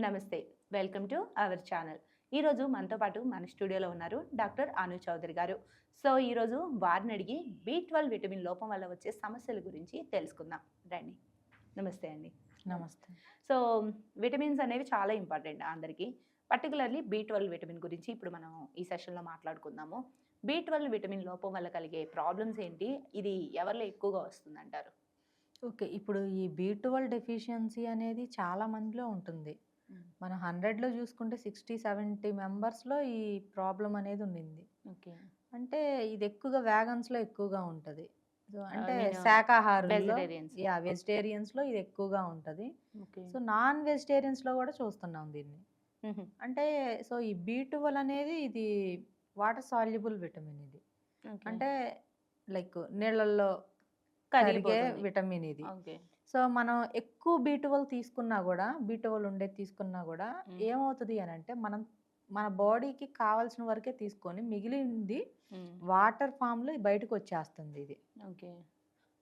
నమస్తే. Welcome to our channel. ఈరోజు మనతో పాటు మన స్టూడియోలో ఉన్నారు డాక్టర్ అను చౌదరి గారు. సో, ఈరోజు వారిని అడిగి బి12 విటమిన్ లోపం వల్ల వచ్చే సమస్యల గురించి తెలుసుకుందాం. రండి. నమస్తే అండి. నమస్తే. సో, విటమిన్స్ అనేవి చాలా ఇంపార్టెంట్ అందరికీ. పర్టికులర్లీ బి12 విటమిన్ గురించి ఇప్పుడు మనం ఈ సెషన్‌లో మాట్లాడుకుందాము. బి12 విటమిన్ లోపం వల్ల కలిగే ప్రాబ్లమ్స్ ఏంటి? ఇది ఎవరిలో ఎక్కువగా వస్తుందంటారు? ఓకే. ఇప్పుడు ఈ బి12 డెఫిషియన్సీ అనేది చాలా మందిలో ఉంటుంది. మనం 100లో చూసుకుంటే 60, 70 మెంబర్స్‌లో ఈ ప్రాబ్లమ్ అనేది ఉండింది. ఓకే. అంటే ఇది ఎక్కువగా వేగన్స్‌లో ఎక్కువగా ఉంటది. సో, అంటే మీన్ శాకాహారుల్లో వెజిటేరియన్స్. వెజిటేరియన్స్‌లో ఇది ఎక్కువగా ఉంటది. ఓకే. సో, నాన్ వెజిటేరియన్స్‌లో కూడా చూస్తున్నాం దీన్ని. హుహు. అంటే సో, ఈ బి12 అనేది ఇది వాటర్ సాల్యుబుల్ విటమిన్ ఇది. ఓకే. అంటే లైక్ నీళ్ళల్లో కరిగే కరిగిపోతుంది. విటమిన్ ఇది. ఓకే. సో, మనం ఎక్కువ బి12 తీసుకున్నా గూడా, బి12 ఉండేది తీసుకున్నా గూడా హ్మ్. ఏమవుతది అనంటే, మన బాడీకి కావాల్సిన వరకే తీసుకొని మిగిలింది హ్మ్. వాటర్ ఫామ్‌లో బయటకొచ్చేస్తుంది ఇది. ఓకే.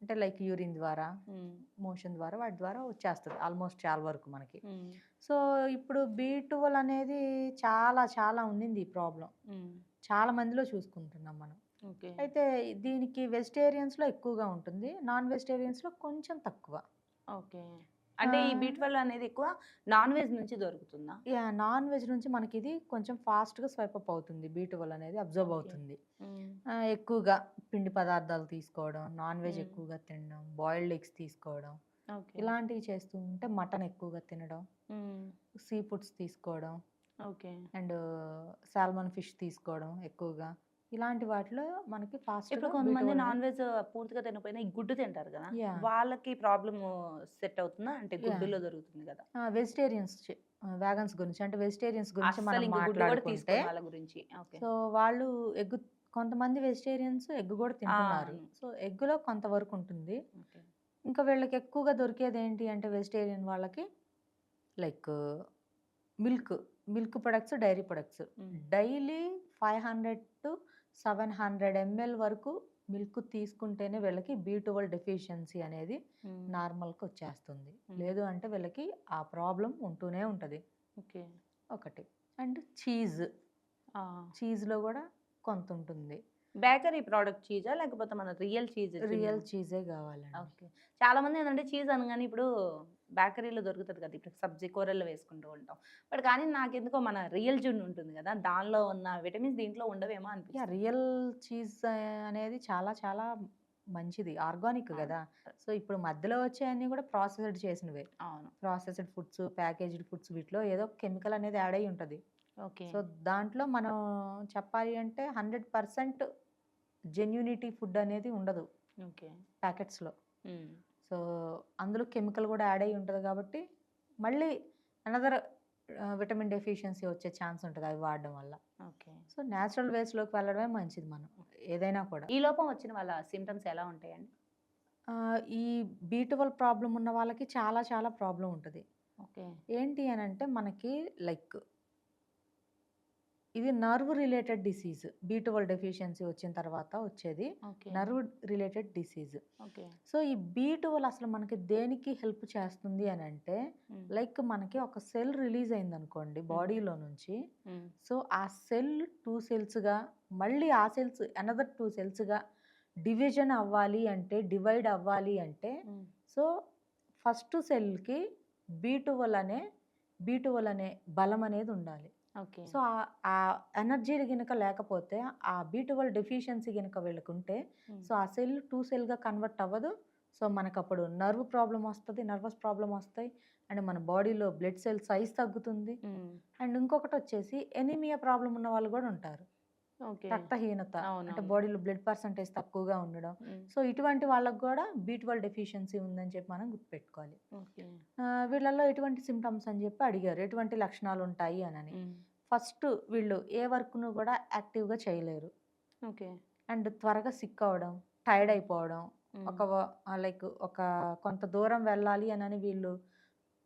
అంటే లైక్ యూరిన్ ద్వారా, హ్మ్. మోషన్ ద్వారా వాటి ద్వారా వచ్చేస్తది ఆల్మోస్ట్ చాలా వరకు మనకి. హ్మ్. సో, ఇప్పుడు బి12 అనేది చాలా చాలా ఉండింది ఈ ప్రాబ్లమ్. హ్మ్. చాలా మందిలో చూసుకుంటున్నాం మనం. ఓకే. అయితే దీనికి వెజిటేరియన్స్‌లో ఎక్కువగా ఉంటుంది. నాన్ వెజిటేరియన్స్‌లో కొంచెం తక్కువ. ఓకే. అంటే ఈ ఆహ్, బి12 అనేది ఎక్కువ నాన్ వెజ్ నుంచి దొరుకుతుందా? నాన్ వెజ్ నుంచి మనకిది కొంచెం ఫాస్ట్‌గా స్వైప్ అప్ అవుతుంది. బి12 అనేది అబ్జర్వ్ ఓకే. అవుతుంది. హ్మ్. ఎక్కువగా పిండి పదార్థాలు తీసుకోవడం, నాన్ వెజ్ హ్మ్. ఎక్కువగా తినడం, బాయిల్డ్ ఎగ్స్ తీసుకోవడం, ఓకే. ఇలాంటివి చేస్తూ ఉంటే మటన్ ఎక్కువగా తినడం, హ్మ్. సీ ఫుడ్స్ తీసుకోవడం ఓకే. అండ్ సాల్మన్ ఫిష్ తీసుకోవడం ఎక్కువగా. ఇలాంటి వాటిలో మనకి ఇప్పుడు ఫాస్ట్‌గా కొంతమంది బి12 నాన్ అనేది వెజ్ పూర్తిగా తినకపోయినా ఈ గుడ్డు తింటారు కదా! యాహ్! వాళ్ళకి ప్రాబ్లము సెట్ అవుతుందా? అంటే యాహ్! గుడ్డులో దొరుకుతుంది కదా! వెజిటేరియన్స్ వేగన్స్ గురించి అంటే వెజిటేరియన్స్ గురించి అస్సలు మనం ఇంక గుడ్డు కూడా మాట్లాడుకుంటే, తీసుకోని వాళ్ళ గురించి. ఓకే. సో, వాళ్ళు ఎగ్ కొంతమంది వెజిటేరియన్స్ ఎగ్ గూడా ఆ! తింటున్నారు. అవును. సో, ఎగ్‌లో కొంతవరకు ఉంటుంది. ఓకే. ఇంకా వీళ్ళకి ఎక్కువగా దొరికేదేంటి అంటే వెజిటేరియన్ వాళ్ళకి like milk, milk products, dairy products. Hmm. Daily 500-700 ML వరకు మిల్క్ తీసుకుంటేనే వీళ్ళకి బి12 డెఫిషియన్సీ అనేది హ్మ్. నార్మల్‌కొచ్చేస్తుంది. హ్మ్. లేదు అంటే వీళ్ళకి ఆ ప్రాబ్లమ్ ఉంటూనే ఉంటది. ఓకే. ఒకటి. And cheese. ఆ! చీజ్‌లో గూడా కొంతుంటుంది. బేకరీ ప్రొడక్ట్ చీజా? లేకపోతే మన రియల్ చీజ్ రియల్ జెన్యూన్? చీజే గావాలండి. ఓకే. చాలామంది ఏందంటే చీజ్ అనగానే ఇప్పుడు బేకరీలో దొరుకుతది కదా! ఇప్పుడు సబ్జీ కూరల్లో వేసుకుంటూ ఉంటాం. బట్ కానీ నాకెందుకో మన రియల్ జున్ను ఉంటుంది గదా! దానిలో ఉన్న విటమిన్స్ దీంట్లో ఉండవేమో అనిపిస్తుంది. రియల్ చీజ్ అనేది చాలా చాలా మంచిది. ఆర్గానిక్ అవును. గదా! సో, ఇప్పుడు మధ్యలో వచ్చేయన్నీ గూడా ప్రాసెస్డ్ చేసినవే. అవును. ప్రాసెస్డ్ ఫుడ్స్, ప్యాకేజ్డ్ ఫుడ్స్ వీటిలో ఏదో ఒక కెమికల్ అనేది యాడ్ అయ్యి ఉంటది. ఓకే. సో, దాంట్లో మనం చెప్పాలి అంటే 100% జెన్యూనిటీ ఫుడ్ అనేది ఉండదు ఓకే. ప్యాకెట్స్‌లో. హ్మ్. సో, అందులో కెమికల్ గూడా యాడ్ అయ్యి ఉంటది గాబట్టి, మళ్ళీ అనదర్ విటమిన్ డెఫిషియన్సీ వచ్చే ఛాన్స్ ఉంటది అవి వాడడం వల్ల. ఓకే. సో, నేచురల్ వేస్‌లోకి వెళ్ళడమే మంచిది మనం ఏదైనా కూడా. ఈ లోపం వచ్చిన వాళ్ళ సింప్టమ్స్ ఎలా ఉంటాయండి? ఈ బి12 ప్రాబ్లమ్ ఉన్న వాళ్ళకి చాలా చాలా ప్రాబ్లమ్ ఉంటది. ఓకే. ఏంటి అనంటే మనకి లైక్ ఇది nerve related disease. B12 deficiency వచ్చిన తర్వాత వచ్చేది okay. Nerve related disease. Okay. So, ఈ బి12 అసలు మనకి దేనికి హెల్ప్ చేస్తుంది అనంటే, హ్మ్. లైక్ మనకి ఒక సెల్ రిలీజ్ అయిందనుకోండి హ్మ్. బాడీలో నుంచి. హ్మ్. సో, ఆ సెల్ 2 సెల్స్‌గా మళ్ళీ ఆ సెల్స్ అనదర్ 2 సెల్స్‌గా డివిజన్ అవ్వాలి అంటే, డివైడ్ అవ్వాలి అంటే, హ్మ్. సో, ఫస్ట్ సెల్‌కి బి12 అనే బలం అనేది ఉండాలి. ఓకే. సో, ఆ ఎనర్జీ గనక లేకపోతే, ఆ బి12 డెఫిషియన్సీ గనక వీళ్ళకుంటే, హ్మ్. సో, ఆ సెల్ 2 సెల్‌గా కన్వర్ట్ అవ్వదు. సో, మనకప్పుడు నర్వ్ ప్రాబ్లమ్ వస్తది. నర్వస్ ప్రాబ్లమ్ వస్తాయి. అండ్ మన బాడీలో బ్లడ్ సెల్ సైజ్ తగ్గుతుంది. హ్మ్. అండ్ ఇంకొకటొచ్చేసి ఎనీమియా ప్రాబ్లమ్ ఉన్న వాళ్ళు గూడా ఉంటారు. ఓకే. రక్తహీనత అంటే అవునవును. బాడీలో బ్లడ్ పర్సెంటేజ్ తక్కువగా ఉండడం. హ్మ్. సో, ఇటువంటి వాళ్ళకి గూడా బి12 డెఫిషియన్సీ ఉందని చెప్పి మనం గుర్తుపెట్టుకోవాలి. ఓకే. వీళ్ళలో ఎటువంటి సింప్టమ్స్ అని జెప్పి అడిగారు. ఎటువంటి లక్షణాలుంటాయి అనని. హ్మ్. ఫస్ట్ వీళ్ళు ఏ వర్క్‌ను గూడా యాక్టివ్‌గా చేయలేరు. ఓకే. అండ్ త్వరగా సిక్ అవ్వడం, టైర్డ్ అయిపోవడం. హ్మ్. లైక్ ఒక కొంత దూరం వెళ్ళాలి అనని వీళ్ళు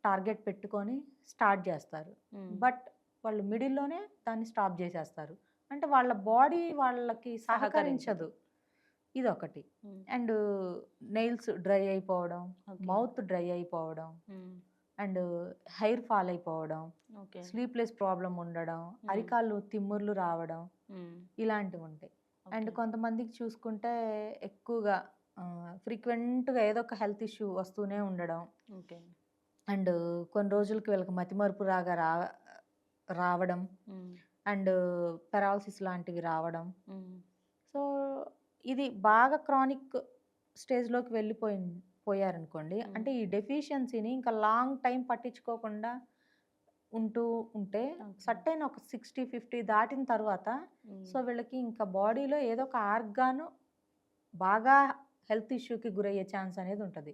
టార్గెట్ పెట్టుకొని స్టార్ట్ జేస్తారు. హ్మ్. బట్ వాళ్ళు మిడిల్‌లోనే దాన్ని స్టాప్ జేసేస్తారు. అంటే వాళ్ళ బాడీ వాళ్ళకి సహకరించదు. సహకరించదు. ఇదొకటి. హ్మ్. అండ్ నెయిల్స్ డ్రై అయిపోవడం, ఓకే. మౌత్ డ్రై అయిపోవడం. హ్మ్. అండ్ హెయిర్ ఫాల్ అయిపోవడం, ఓకే. స్లీప్లెస్ ప్రాబ్లం ఉండడం, అరికాళ్ళు తిమ్ముర్లు రావడం ఇలాంటివి ఉంటాయి. And okay. కొంతమందికి చూసుకుంటే ఎక్కువగా ఫ్రీక్వెంట్‌గా ఏదో ఒక హెల్త్ ఇష్యూ వస్తూనే ఉండడం. ఓకే. అండ్ కొన్ని రోజులకి వీళ్ళకి మతిమరుపు రావడం. అండ్ పెరాలసిస్ లాంటివి రావడం. సో, ఇది బాగా క్రానిక్ స్టేజ్‌లోకి పోయారనుకోండి. అంటే ఈ డెఫిషియన్సీని ఇంకా లాంగ్ టైమ్ పట్టించుకోకుండా ఉంటూ ఉంటే ఓకే. సర్టెన్ ఒక 60, 50 దాటిన తర్వాత సో, వీళ్ళకి ఇంకా బాడీలో ఏదో ఒక ఆర్గాను బాగా హెల్త్ ఇష్యూకి గురయ్యే ఛాన్స్ అనేది ఉంటది.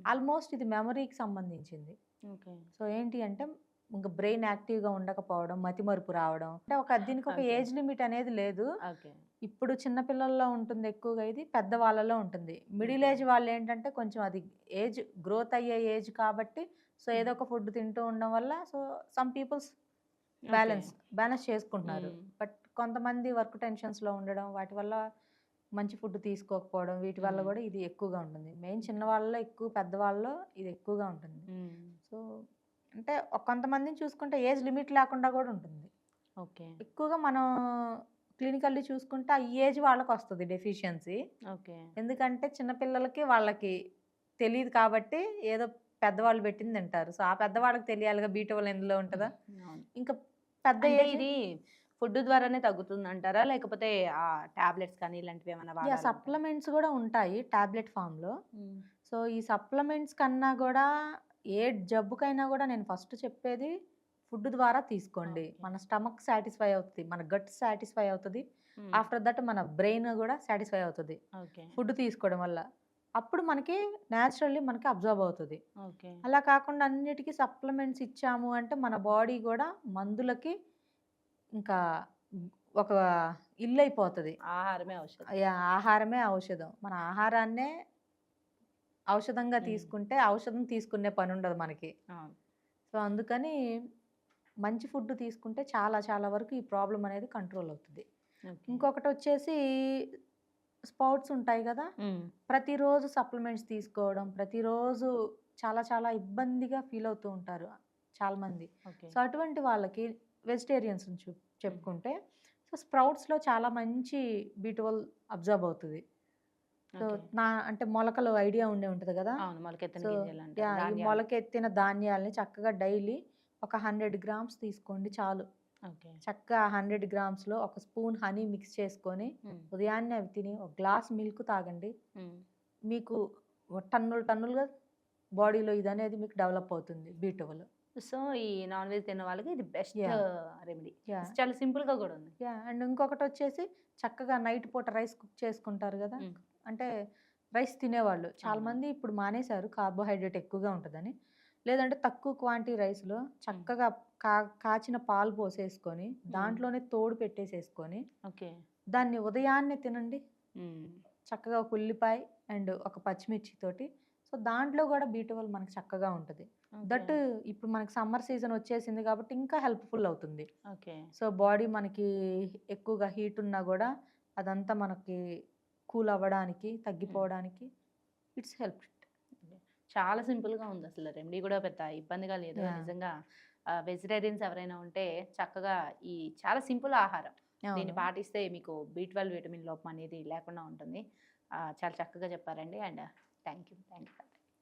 ఆల్మోస్ట్ ఇది మెమరీకి సంబంధించింది. ఓకే. సో, ఏంటి అంటే ఇంక బ్రెయిన్ యాక్టివ్‌గా ఉండకపోవడం, మతిమరుపు రావడం. అంటే దీనికి ఒక ఓకే. ఏజ్ లిమిట్ అనేది లేదు. ఓకే. ఇప్పుడు చిన్న పిల్లల్లో ఉంటుంది ఎక్కువగా ఇది. పెద్దవాళ్ళలో ఉంటుంది. Middle okay. ఏజ్ వాళ్ళేంటంటే కొంచెం అది ఏజ్ గ్రోత్ అయ్యే ఏజ్ కాబట్టి సో, ఏదో ఒక ఫుడ్ తింటూ ఉండడం వల్ల so, some peoples okay. Balance చేసుకుంటున్నారు. బట్ కొంతమంది వర్క్ టెన్షన్స్‌లో ఉండడం, వాటి వల్ల మంచి ఫుడ్ తీసుకోకపోవడం, వీటి వల్ల కూడా ఇది ఎక్కువగా ఉంటుంది. మెయిన్ చిన్నవాళ్ళలో ఎక్కువ, పెద్దవాళ్ళలో ఇది ఎక్కువగా ఉంటుంది. సో, అంటే కొంతమందిని చూసుకుంటే ఏజ్ లిమిట్ లేకుండా కూడా ఉంటుంది. ఓకే. ఎక్కువగా మనం క్లినికల్లీ చూసుకుంటే ఆ ఏజ్ వాళ్ళకొస్తది డెఫిషియన్సీ. ఓకే. ఎందుకంటే చిన్న పిల్లలకి వాళ్ళకి తెలీదు కాబట్టి ఏదో పెద్దవాళ్ళు పెట్టింది తింటారు. సో, ఆ పెద్దవాళ్ళకి తెలియాలిగా బీ12 ఎందులో ఉంటదో. అవును. ఇంకా పెద్ద అంటే ఏజ్ ఇది ఫుడ్ ద్వారానే తగ్గుతుందంటారా? లేకపోతే టాబ్లెట్స్ కానీ ఇలాంటివి ఏమైనా వాడాలంటారా? సప్లిమెంట్స్ గూడా ఉంటాయి టాబ్లెట్ ఫార్మ్‌లో. హ్మ్. సో, ఈ సప్లిమెంట్స్ కన్నా గూడా ఏ జబ్బుకైనా గూడా నేను ఫస్ట్ చెప్పేది ఫుడ్ ద్వారా తీసుకోండి. ఓకే. మన స్టమక్ సాటిస్ఫై అవుతది. మన గట్ సాటిస్ఫై అవుతది. హ్మ్. ఆఫ్టర్ దట్ మన బ్రెయిన్ గూడా సాటిస్ఫై అవుతది. ఓకే. ఫుడ్ తీసుకోవడం వల్ల. అప్పుడు మనకి నేచురల్లీ మనకి అబ్జార్బ్ అవుతది. ఓకే. అలా కాకుండా అన్నిటికి సప్లిమెంట్స్ ఇచ్చాము అంటే మన బాడీ గూడా మందులకి ఇంకా ఒక ఇల్లయిపోతది. ఆహారమే ఔషధం. ఆహారమే ఔషధం. మన ఆహారాన్నే ఔషధంగా హ్మ్. తీసుకుంటే, ఔషధం తీసుకునే పనుండదు మనకి. అవును. సో, అందుకని మంచి ఫుడ్ తీసుకుంటే చాలా చాలా వరకు ఈ ప్రాబ్లమ్ అనేది కంట్రోల్ అవుతది. ఓకే. ఇంకొకటొచ్చేసి స్పౌట్స్ ఉంటాయి గదా! ప్రతిరోజు సప్లిమెంట్స్ తీసుకోవడం, ప్రతిరోజు చాలా చాలా ఇబ్బందిగా ఫీల్ అవుతూ ఉంటారు చాలామంది. ఓకే. సో, అటువంటి వాళ్ళకి వెజిటేరియన్స్‌ని చెప్పుకుంటే సో, స్ప్రౌట్స్‌లో చాలా మంచి బి12 అబ్జార్బ్ అవుతది. So, okay. అంటే మొలకలు ఐడియా ఉంటది గదా! అవును. మొలకెత్తిన సో, గింజలంటారు. ఈ ధాన్యాలు. మొలకెత్తిన ధాన్యాల్ని చక్కగా డైలీ ఒక 100 గ్రామ్స్ తీసుకోండి చాలు. ఓకే. చక్కగా 100 గ్రామ్స్‌లో ఒక స్పూన్ హనీ మిక్స్ చేసుకొని ఉదయాన్నే అవి తిని ఒక గ్లాస్ మిల్క్ తాగండి. మీకు టన్నులుగా బాడీలో ఇదనేది మీకు డెవలప్ అవుతుంది బి12. సో, ఈ నాన్ వెజ్ తిన్న వాళ్ళకి ఇది బెస్ట్ యాహ్! రెమెడీ. యాహ్! చాలా సింపుల్‌గా గూడా ఉంది. అండ్ ఇంకొకటొచ్చేసి చక్కగా నైట్ పూట రైస్ కుక్ చేసుకుంటారు గదా! హ్మ్. అంటే రైస్ తినేవాళ్ళు. అవునవును. చాలామంది ఇప్పుడు మానేశారు కార్బోహైడ్రేట్ ఎక్కువగా ఉంటదని. లేదంటే తక్కువ క్వాంటిటీ రైస్‌లో చక్కగా కాచిన పాలు పోసేసుకొని, దాంట్లోనే తోడు పెట్టేసేసుకొని, ఓకే. దాన్ని ఉదయాన్నే తినండి. హ్మ్. చక్కగా ఒక ఉల్లిపాయ అండ్ ఒక పచ్చిమిర్చి తోటి. సో, దాంట్లో గూడా బి12 మనకు చక్కగా ఉంటది. That okay. ఇప్పుడు మనకి సమ్మర్ సీజన్ వచ్చేసింది కాబట్టి ఇంకా హెల్ప్‌ఫుల్ అవుతుంది. ఓకే. సో, బాడీ మనకి ఎక్కువగా హీట్ ఉన్నా గూడా అదంతా మనకి కూల్ అవ్వడానికి, తగ్గిపోవడానికి ఇట్స్ హెల్ప్. చాలా సింపుల్‌గా ఉందసలు. రెమెడీ గూడా పెద్ద ఇబ్బందిగా లేదు. యాహ్! నిజంగా వెజిటేరియన్స్ ఎవరైనా ఉంటే చక్కగా ఈ చాలా సింపుల్ ఆహారం. దీన్ని అవును. పాటిస్తే మీకు బి12 విటమిన్ లోపం అనేది లేకుండా ఉంటుంది. చాలా చక్కగా చెప్పారండి. And thank you. Thank you.